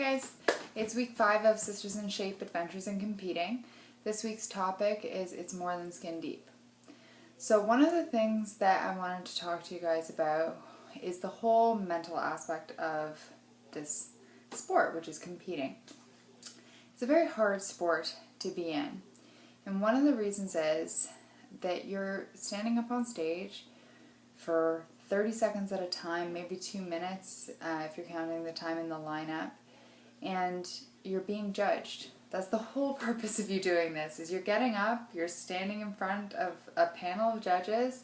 guys, it's week 5 of Sisters in Shape, Adventures in Competing. This week's topic is It's More Than Skin Deep. So one of the things that I wanted to talk to you guys about is the whole mental aspect of this sport, which is competing. It's a very hard sport to be in. And one of the reasons is that you're standing up on stage for 30 seconds at a time, maybe 2 minutes if you're counting the time in the lineup, and you're being judged. That's the whole purpose of you doing this, is you're getting up, you're standing in front of a panel of judges,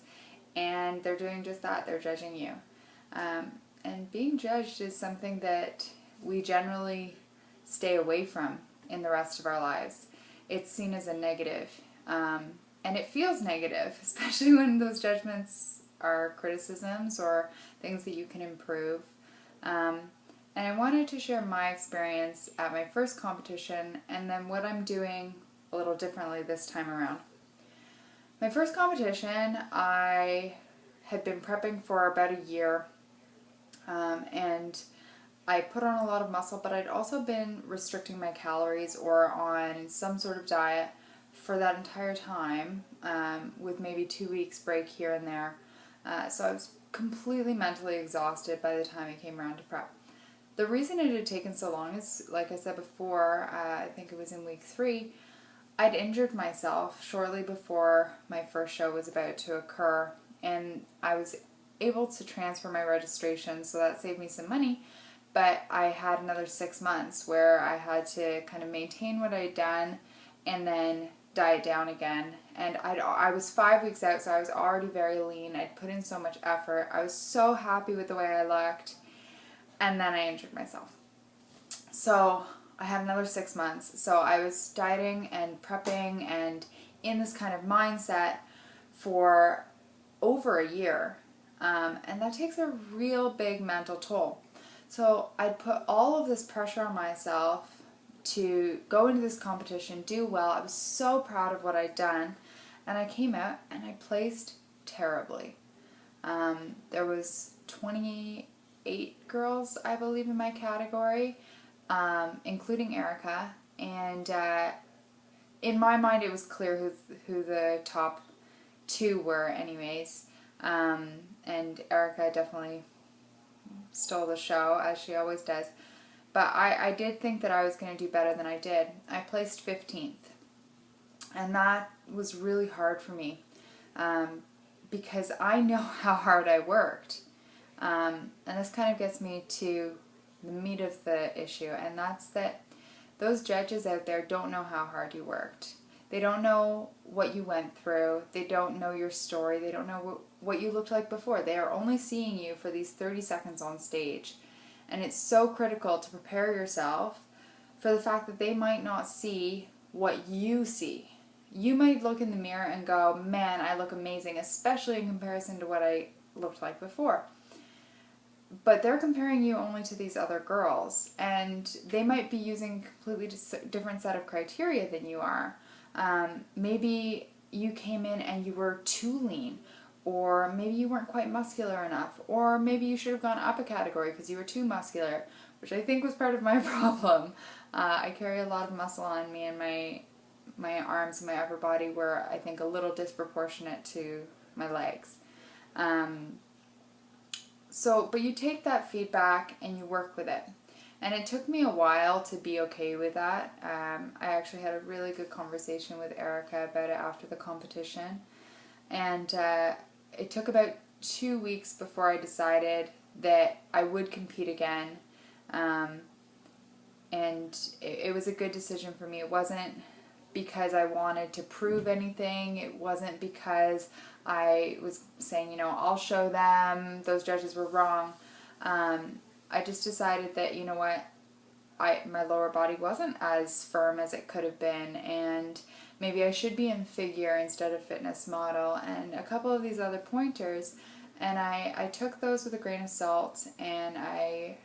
and they're doing just that, they're judging you. And being judged is something that we generally stay away from in the rest of our lives. It's seen as a negative, and it feels negative, especially when those judgments are criticisms or things that you can improve. And I wanted to share my experience at my first competition and then what I'm doing a little differently this time around. My first competition, I had been prepping for about a year, and I put on a lot of muscle, but I'd also been restricting my calories or on some sort of diet for that entire time, with maybe 2 weeks break here and there. So I was completely mentally exhausted by the time it came around to prep. The reason it had taken so long is, like I said before, I think it was in week 3, I'd injured myself shortly before my first show was about to occur, and I was able to transfer my registration, so that saved me some money, but I had another 6 months where I had to kind of maintain what I'd done and then diet down again. And I was 5 weeks out, so I was already very lean. I'd put in so much effort. I was so happy with the way I looked. And then I injured myself. So I had another 6 months. So I was dieting and prepping and in this kind of mindset for over a year. And that takes a real big mental toll. So I'd put all of this pressure on myself to go into this competition, do well. I was so proud of what I'd done. And I came out and I placed terribly. There was 28 girls, I believe, in my category, including Erica, and in my mind it was clear who the top 2 were anyways, and Erica definitely stole the show, as she always does, but I did think that I was going to do better than I did. I placed 15th, and that was really hard for me, because I know how hard I worked. And this kind of gets me to the meat of the issue, and that's that those judges out there don't know how hard you worked. They don't know what you went through. They don't know your story. They don't know what you looked like before. They are only seeing you for these 30 seconds on stage. And it's so critical to prepare yourself for the fact that they might not see what you see. You might look in the mirror and go, man, I look amazing, especially in comparison to what I looked like before. But they're comparing you only to these other girls, and they might be using a completely different set of criteria than you are. Maybe you came in and you were too lean, or maybe you weren't quite muscular enough, or maybe you should have gone up a category because you were too muscular, which I think was part of my problem. I carry a lot of muscle on me, and my arms and my upper body were, I think, a little disproportionate to my legs. But you take that feedback and you work with it. And it took me a while to be okay with that. I actually had a really good conversation with Erica about it after the competition. And it took about 2 weeks before I decided that I would compete again. And it was a good decision for me. It wasn't because I wanted to prove anything. It wasn't because I was saying, I'll show them, those judges were wrong. I just decided that, my lower body wasn't as firm as it could have been, and maybe I should be in figure instead of fitness model, and a couple of these other pointers, and I took those with a grain of salt, and I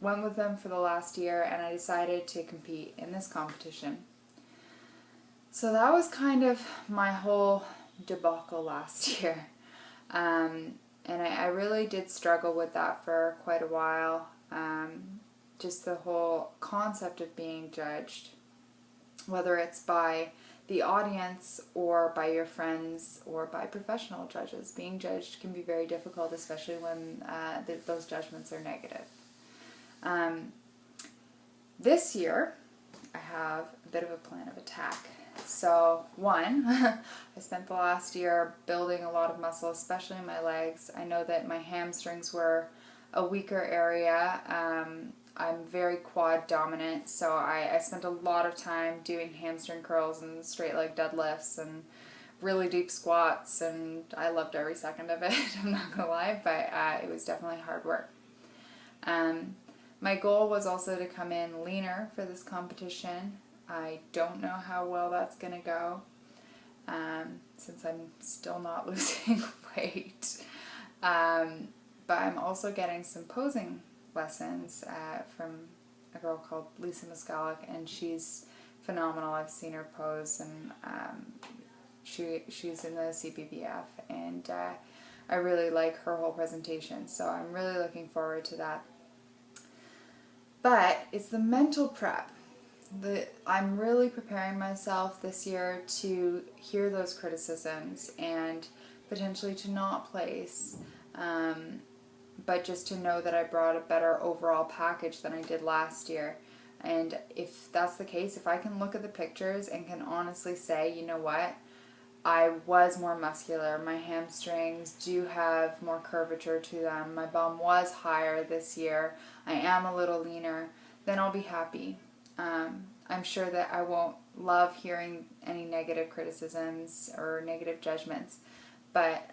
went with them for the last year, and I decided to compete in this competition. So that was kind of my whole debacle last year. And I really did struggle with that for quite a while. just the whole concept of being judged, whether it's by the audience or by your friends or by professional judges. Being judged can be very difficult, especially when those judgments are negative. This year, I have a bit of a plan of attack. So, one, I spent the last year building a lot of muscle, especially in my legs. I know that my hamstrings were a weaker area. I'm very quad dominant, so I spent a lot of time doing hamstring curls and straight leg deadlifts and really deep squats, and I loved every second of it, I'm not gonna lie, but it was definitely hard work. My goal was also to come in leaner for this competition. I don't know how well that's gonna go, since I'm still not losing weight. But I'm also getting some posing lessons from a girl called Lisa Moskalik, and she's phenomenal. I've seen her pose, and she's in the CBBF, and I really like her whole presentation, so I'm really looking forward to that. But it's the mental prep. I'm really preparing myself this year to hear those criticisms and potentially to not place, but just to know that I brought a better overall package than I did last year. And if that's the case, if I can look at the pictures and can honestly say, you know what, I was more muscular, my hamstrings do have more curvature to them, my bum was higher this year, I am a little leaner, then I'll be happy. I'm sure that I won't love hearing any negative criticisms or negative judgments, but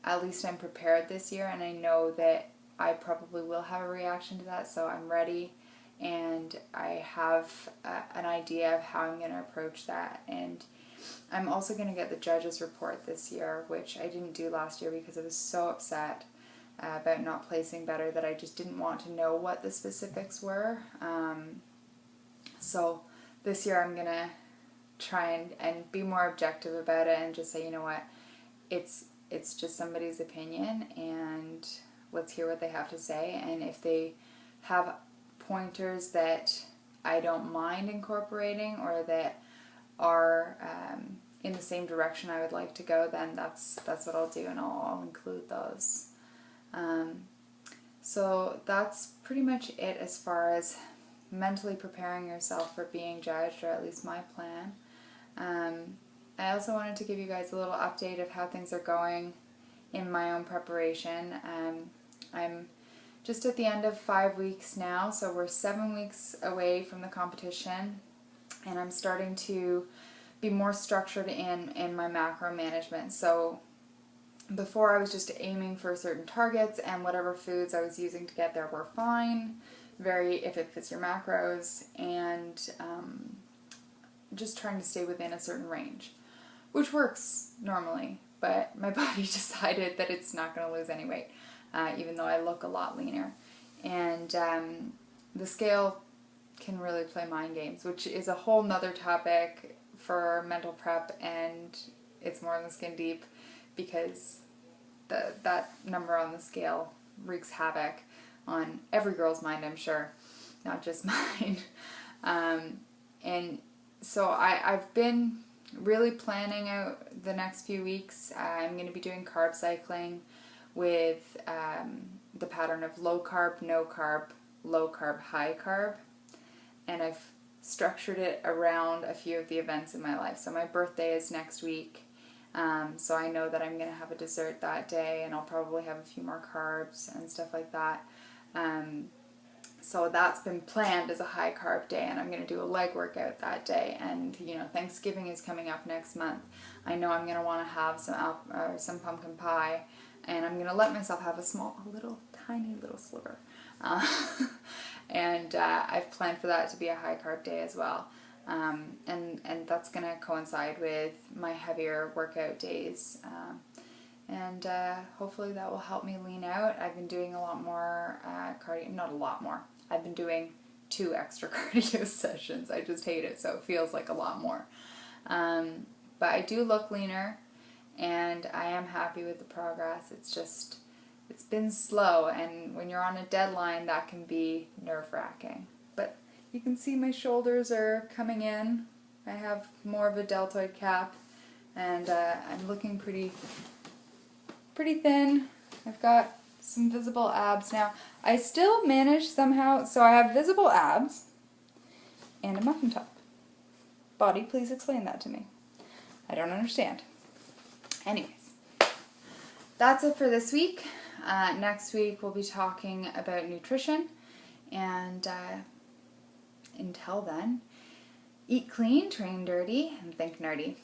at least I'm prepared this year, and I know that I probably will have a reaction to that, so I'm ready, and I have an idea of how I'm going to approach that. And I'm also going to get the judges' report this year, which I didn't do last year because I was so upset about not placing better that I just didn't want to know what the specifics were. So this year I'm going to try and be more objective about it and just say, you know what, it's just somebody's opinion, and let's hear what they have to say. And if they have pointers that I don't mind incorporating or that are in the same direction I would like to go, then that's what I'll do, and I'll include those. So that's pretty much it as far as mentally preparing yourself for being judged, or at least my plan. I also wanted to give you guys a little update of how things are going in my own preparation. I'm just at the end of 5 weeks now, so we're 7 weeks away from the competition, and I'm starting to be more structured in my macro management. So before, I was just aiming for certain targets, and whatever foods I was using to get there were fine, if it fits your macros, and just trying to stay within a certain range, which works normally, but my body decided that it's not going to lose any weight, even though I look a lot leaner. And the scale can really play mind games, which is a whole nother topic for mental prep, and it's more than skin deep, because that number on the scale wreaks havoc on every girl's mind, I'm sure, not just mine. And so I've been really planning out the next few weeks. I'm going to be doing carb cycling with the pattern of low carb, no carb, low carb, high carb. And I've structured it around a few of the events in my life. So my birthday is next week. So I know that I'm going to have a dessert that day, and I'll probably have a few more carbs and stuff like that. So that's been planned as a high carb day, and I'm going to do a leg workout that day. And Thanksgiving is coming up next month. I know I'm going to want to have some pumpkin pie, and I'm going to let myself have a tiny little sliver. And I've planned for that to be a high carb day as well. And that's going to coincide with my heavier workout days. And hopefully that will help me lean out. I've been doing a lot more cardio, not a lot more. I've been doing 2 extra cardio sessions. I just hate it, so it feels like a lot more. But I do look leaner, and I am happy with the progress. It's just it's been slow, and when you're on a deadline, that can be nerve-wracking. But you can see my shoulders are coming in. I have more of a deltoid cap, and I'm looking pretty thin. I've got some visible abs now. I still manage somehow, so I have visible abs and a muffin top. Body, please explain that to me. I don't understand. Anyways, that's it for this week. Next week we'll be talking about nutrition, and until then, eat clean, train dirty, and think nerdy.